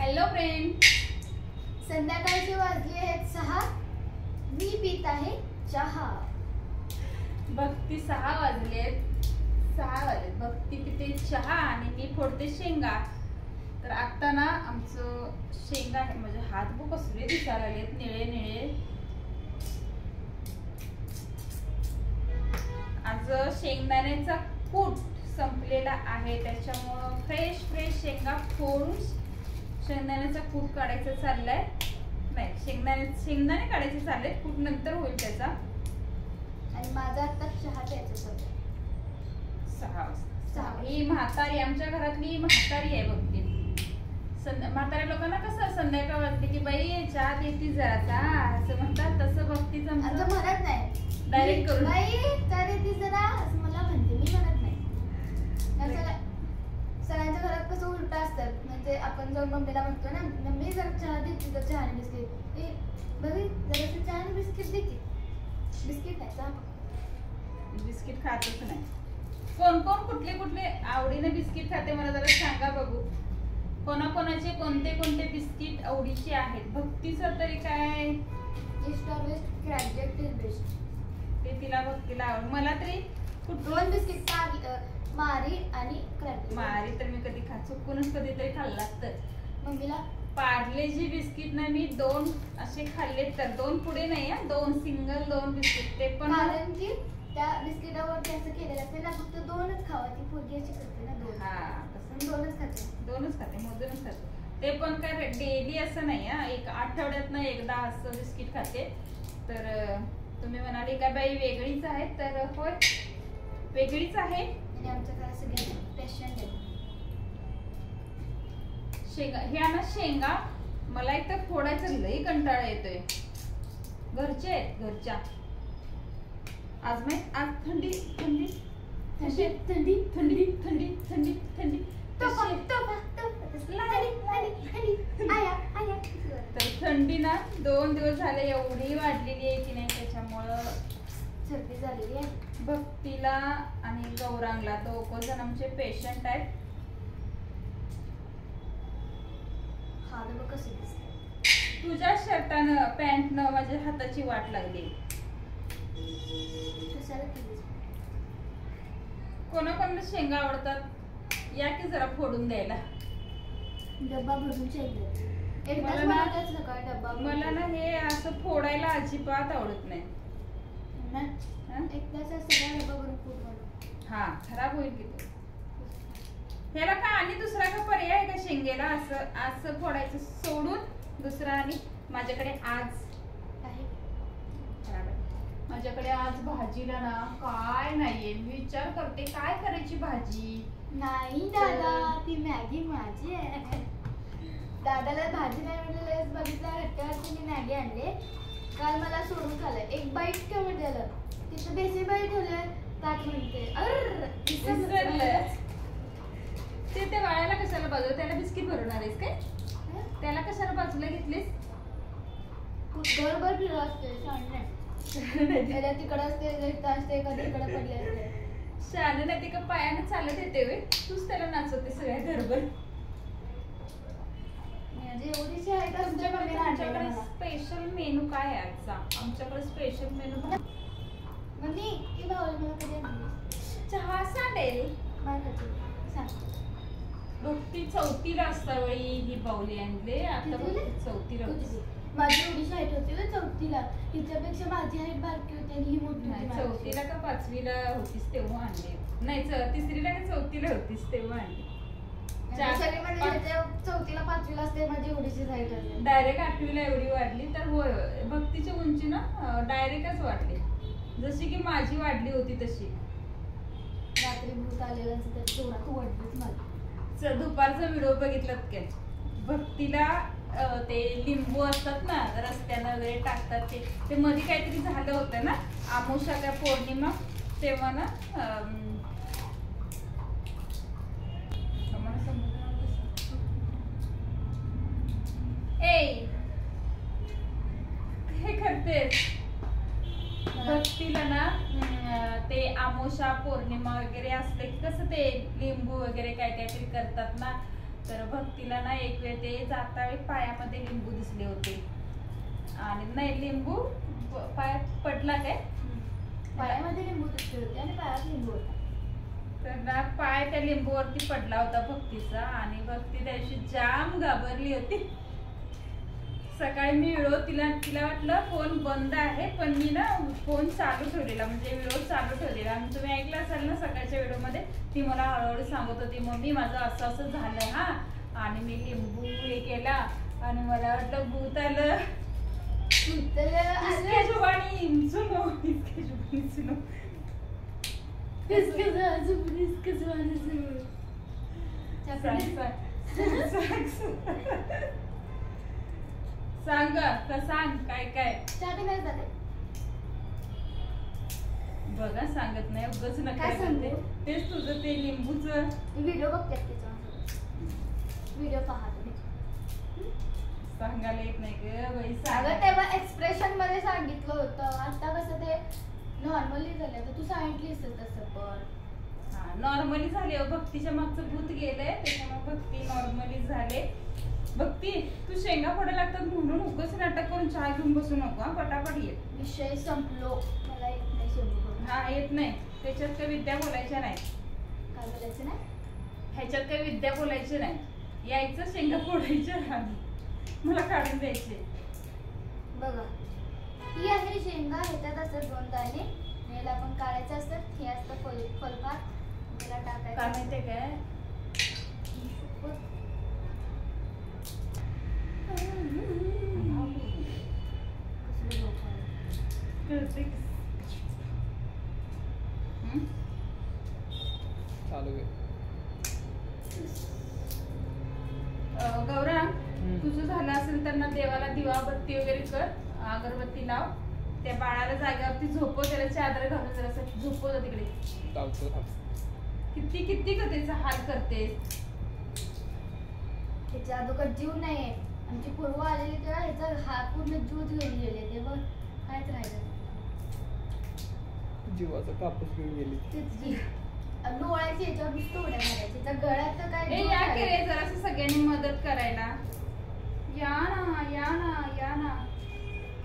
Hello friend, संध्याकाळचे वाजले आहेत 6. मी पीत आहे चहा. भक्ती 6 वाजलेत. भक्ती पिते चहा आणि मी फोडते शेंगा. तर आता ना आमचं शेंगा आहे, म्हणजे हात बघ कसले दिसायला लागलेत, निळे निळे. आज शेंगदाण्याचा कूट संपलेला आहे, त्याच्यामुळं फ्रेश शेंगा फोडून शेंगदाण्याचा कूट काढायचा चाललाय. नाही, शेंगदाणे काढायचे चालले, कूट नंतर होईल त्याचा. आणि माझा आता चहा प्यायचा चालू. 6 वाजता. ही म्हातारी, आमच्या घरातली म्हातारी आहे बघते. म्हाताऱ्या लोकांना कसं संध्याकाळ वाजते की बाई चहा देती जरा असं म्हणतात, तसं बघतीच आमचं म्हणत नाही डायरेक्ट करून बाई चहा देती जरा असं मला म्हणते, मी म्हणत नाही. सगळ्यांच्या घरात कसं उलट असतात, म्हणजे आपण जाऊन मम्मीला म्हणतो ना, मम्मी जरा चहा देते तर चहा आणि बिस्किट, ए बघी जरा चहा आणि बिस्किट देते. बिस्किट नाही, चहा. बिस्किट खातच नाही. कोण कोण कुठले आवडीने बिस्किट खाते मला जरा सांगा बघू. कोणाकोणाचे कोणते बिस्किट आवडीचे आहेत. भक्तीचं तरी काय, east or west, Crackjack is best. ते तिला भक्तीला आवड. मला तरी दोन बिस्किट, मारी आणि क्रॅकजेट. मारी तर मी कधी चुकूनच कधीतरी खाल्लात. तर मम्मीला पार्लेजी बिस्किट ना मी 2 असे खाल्ले, तर 2 पुढे नाही, 2 सिंगल 2 बिस्किट. ते पण कारण की त्या बिस्किटावरती असं केलेलं असते ना, फक्त 2च खावा. ती पोरगी अशी करते ना, 2. हा, तसं 2च खाते. 2च खाते, मोजूनच खाते. ते पण काय डेली असं नाही, एक आठवड्यातनं एकदा असं बिस्किट खाते. तर तुम्ही म्हणाले का बाई वेगळीच आहे, तर होय वेगळीच आहे. आणि आमच्या घरात सगळे पेशंट आहेत. ह्या ना शेंगा मला एक तर फोडायचं लई कंटाळा येतोय. घरचे आहेत, घरच्या. आज थंडी थंडी थंडी थंडी थंडी थंडी थंडी थंडी तर थंडी ना 2 दिवस झाले एवढी वाढलेली आहे की नाही, त्याच्यामुळं सर्दी झालेली आहे. भक्तीला आणि गौरांगला 2 जण आमचे पेशंट आहेत. हा बघ कसे दिसते. तुझ्या शर्टानं पॅन्टनं माझ्या हाताची वाट लागली. कशाला केलीस? कोणाकोणाला शेंगा आवडतात, या की जरा फोडून द्यायला. डब्बा भरून शेंगा मला ना हे असं फोडायला अजिबात आवडत नाही. एकदाच सगळा डब्बा भरून फोड. हा, खराब होईल की तो. ह्याला का आणि दुसरा का पर्याय आहे का शेंगेला? असं फोडायचं सोडून दुसरा. आणि माझ्याकडे आज माझ्याकडे आज भाजीला ना काय नाहीये. मी विचार करते काय करायची भाजी. नाही दादा, ती मॅगी माझी आहे. दादाला भाजी नाही म्हटलं, बघितलं हट्ट्यावरती मी मॅगी आणले. काल मला सोडून खाल्लं. एक बाईट केवळ दिलं, तिथं बेसिन बाईट ठेवलं, ताट म्हणते ते वाळायला कशाला बाजूला? त्याला बिस्किट भरवणार आहेस काय? त्याला कशाला बाजूला घेतलीस? घरभर फिरत असते, सांगणे तिकडं असते, असते, कधी इकडे पडले असते. शाने नाही, ते का पायाने चालत येते वे, तूच त्याला नाचवते सगळ्या घरभर. एवढीशी आहे तर तुमच्याकडे स्पेशल मेनू काय आहे आजचा? आमच्याकडे स्पेशल मेनू चहा सांडेल. भक्ती 4थीला असता वेळी ही बाऊली आणले. आता 4थीला माझी एवढीशी हाईट होती ना 4थीला. तिच्यापेक्षा माझी हाईट बारकी होती आणि ही मोठी. 4थीला का 5वीला होतीस तेव्हा आणले? नाही, 3रीला का 4थीला होतीस तेव्हा आणले. 4थीला 5वीला असते माझी एवढीशी हाईट असते. डायरेक्ट 8वीला एवढी वाढली. तर होय, भक्तीची उंची ना डायरेक्टच वाढली, जशी की माझी वाढली होती तशी. रात्री भूत आलेला तेवढा तू वाढलीच मला. दुपारचा व्हिडिओ बघितलात काय? भक्तीला ते लिंबू असतात ना रस्त्यानं वगैरे टाकतात, ते मध्ये काहीतरी झालं होतं ना, आमोशा का पौर्णिमा, तेव्हा ना हे करतेस भक्तीला ना ते आमोशा पौर्णिमा वगैरे असले की कसं ते लिंबू वगैरे काय काहीतरी करतात ना, तर भक्तीला ना एक वेळ ते जाता वेळी पायामध्ये लिंबू दिसले होते आणि नाही लिंबू पायात पडला काय पायामध्ये लिंबू दिसले होते आणि पायात लिंबू होता. तर ना पाय त्या लिंबूवरती पडला होता भक्तीचा आणि भक्ती त्या दिवशी जाम घाबरली होती. सकाळी मी व्हिडिओ तिला वाटलं फोन बंद आहे पण मी ना फोन चालू ठेवलेला म्हणजे व्हिडिओ चालू ठेवलेला आणि तुम्ही ऐकलं असाल ना सकाळच्या व्हिडिओमध्ये ती मला हळूहळू सांगत होती मम्मी माझं असं असं झालंय हा आणि मी लिंबू हे केला आणि मला वाटलं भूत आलं. इसके जुबानी सुनो इसके जुबानी सुनो इसके जुबानी सुनो सांग सांग काय काय स्टार्टिंग काय झालं बघा सांगत नाही उगाच काय नका सांगू? करते. तेच तुझं ते लिंबूचं व्हिडिओ बघते व्हिडिओ पहा तुम्ही. सांगायला येत नाही ग बाई अगं सांग. तेव्हा एक्सप्रेशन मध्ये सांगितलं होतं आता कसं ते नॉर्मली झालं तर तू सांगितलीस तसं पण नॉर्मली झाले भक्तीच्या मागचं भूत गेलंय त्याच्यामुळे भक्ती नॉर्मली झाले. भक्ती तू शेंगा फोडायला लागतात म्हणून उगाच नाटक करून चहा घेऊन बसू नको हा पटापट ये. विषय संपलो मला येत नाही शेंबू हा येत नाही त्याच्यात काही विद्या बोलायच्या नाही. काय बोलायचं नाही ह्याच्यात काही विद्या बोलायची नाही यायचं शेंगा फोडायच्या राहणार मला काढून द्यायचे. बघा ही आहे शेंगा ह्याच्यात असतात 2 दाणे याला आपण काढायचं असतात हे असतं फलफार त्याला काय टाकायचं माहितीये काय कळते चालू आहे. गौरा तुझं झालं असेल तर ना देवाला दिवाबत्ती वगैरे कर अगरबत्ती लाव त्या बाळाला जागेवरती झोपव त्याला चादर घालून जरा झोपव जा तिकडे. लावतो. किती किती का त्याचा हाल करतेस. त्याच्या अगोदर जीव नाहीये आमची पूर्व आलेली तेव्हा ह्याचा हा पूर्ण जीव घेऊन गेले तेव्हा कायच राहिलं जीवाचा कापूस घेऊन गेली. तेच की डोळ्याची याच्यावर नुसतं उड्या मारायची त्या गळ्यात तर काय ए जीव या नाही. की रे जरासं सगळ्यांनी मदत करायला या ना या ना या ना.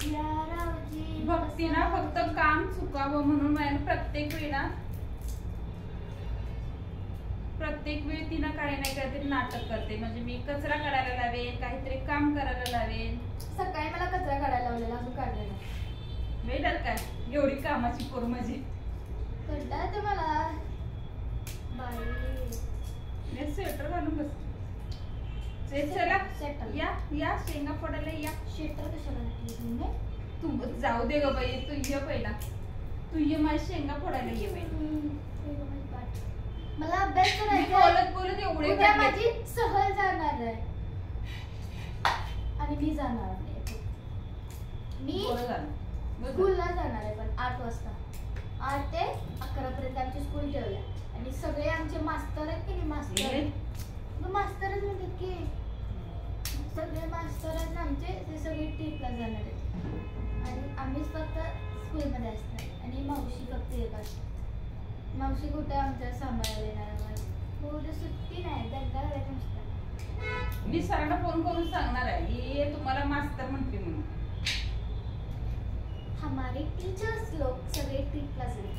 या रावजी भक्ती ना फक्त काम चुकावं म्हणून मला प्रत्येक वेळी तिनं काही नाही काहीतरी नाटक करते म्हणजे मी कचरा काढायला लावेन काहीतरी काम करायला लावेन. सकाळी मला कचरा काढायला लावलेला अजून काढलेला भेटल काय एवढी कामाची पोर माझी. कंटाळा येतो मला बाई. स्वेटर घालून बस चला Sweater. या या शेंगा फोडायला या. शेटर कशाला घातली तुम्ही? तू जाऊ दे ग बाई तू ये पहिला तू ये माझ्या शेंगा फोडायला ये पहिला. मला अभ्यास मी करायचा बोलत बोलत एवढे उद्या काढले. माझी सहल जाणार आहे आणि मी जाणार नाही. मी बरं झालं. बरं झालं. स्कूलला जाणार आहे पण 8 वाजता 8 ते 11 पर्यंत आमची स्कूल ठेवल्या आणि सगळे आमचे मास्तर आहेत की नाही मास्तरच म्हणतात की सगळे मास्तर आहेत आमचे ते सगळे ट्रिपला जाणार आहेत आणि आम्हीच फक्त स्कूलमध्ये असणार आणि मावशी फक्त एक असते. मावशी कुठे आमच्या सांभाळायला येणार आहे उद्या सुट्टी नाही दंगा करायचं नुसतं. मी सरांना फोन करून सांगणार आहे हे तुम्हाला मास्तर म्हणते म्हणून. हमारे टीचर्स लोग सगळे ट्रिपला जाणार.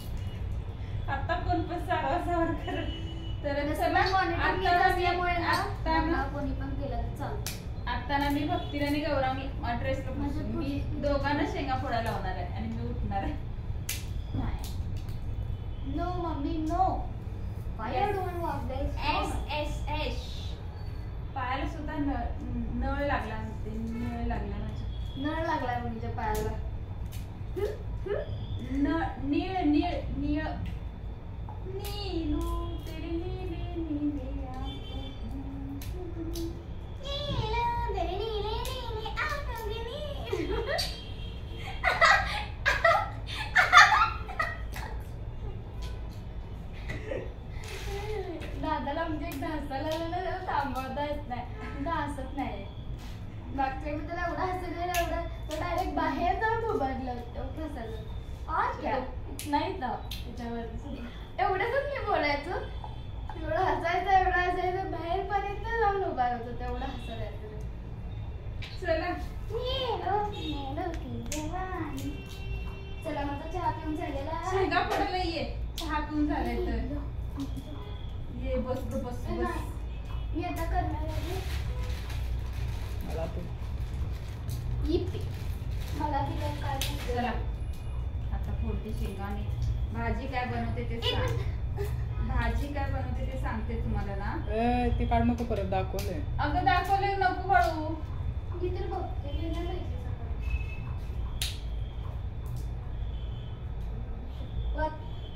आता कोण पण सारवासावर करत तर चला असल्यामुळे कोणी पण केलं तर चालतं. आता ना मी भक्तीला आणि गौरांगी ड्रेस मी दोघांना शेंगा फोडायला लावणार आहे आणि मी उठणार आहे. No mummy no why you don't walk this एस पायाला सुद्धा नळ लागला नळ लागला माझ्या. नळ लागलाय मुलीच्या पायाला. निळ निळ निळ नीलू तेरे नीले नीले आंखों दादाला म्हणजे एक हसायला लागलं ना त्याला थांबवता येत नाही हसत नाही. मागच्या मी त्याला एवढा हसलेला एवढा तो डायरेक्ट बाहेर जाऊन उभारलं होतं हसायला. आज क्या नाही तर त्याच्यावर एवढंच मी बोलायचं एवढं हसायचं बाहेर पर्यंत जाऊन उभा होतो तेवढं हसायचं. चला चला माझा चहा पिऊन झालेला. शेंगा पडायला ये, चहा पिऊन झालाय तर ये. बस ग, बस बस. मी आता करणार आहे. मला पण मला तिला काय चला आता फोडते शेंगाने. भाजी काय बनवते ते सांग. भाजी काय बनवते ते सांगते तुम्हाला ना. ते काढ नको परत दाखवले. अगं दाखवले नको काढू. मी तर बघते गेलं नाही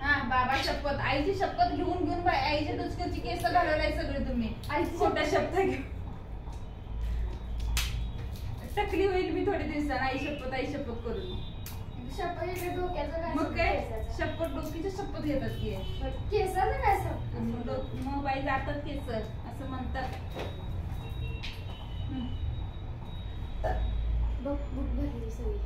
हा बाबा शपथ, आईची शपथ घेऊन घेऊन आईच्या दुचक्याची केस घालवलाय सगळे तुम्ही. आईची खोटा शपथ घेऊन टकली होईल मी थोडे दिवसांना. आई शपथ करून. शपथ डोक्याचं काय मग काय शपथ, डोकीच्या शपथ घेतात की. केसाचं काय शपथ. मग बाई जातात केस असं म्हणतात. बघ भूक भरली सगळी.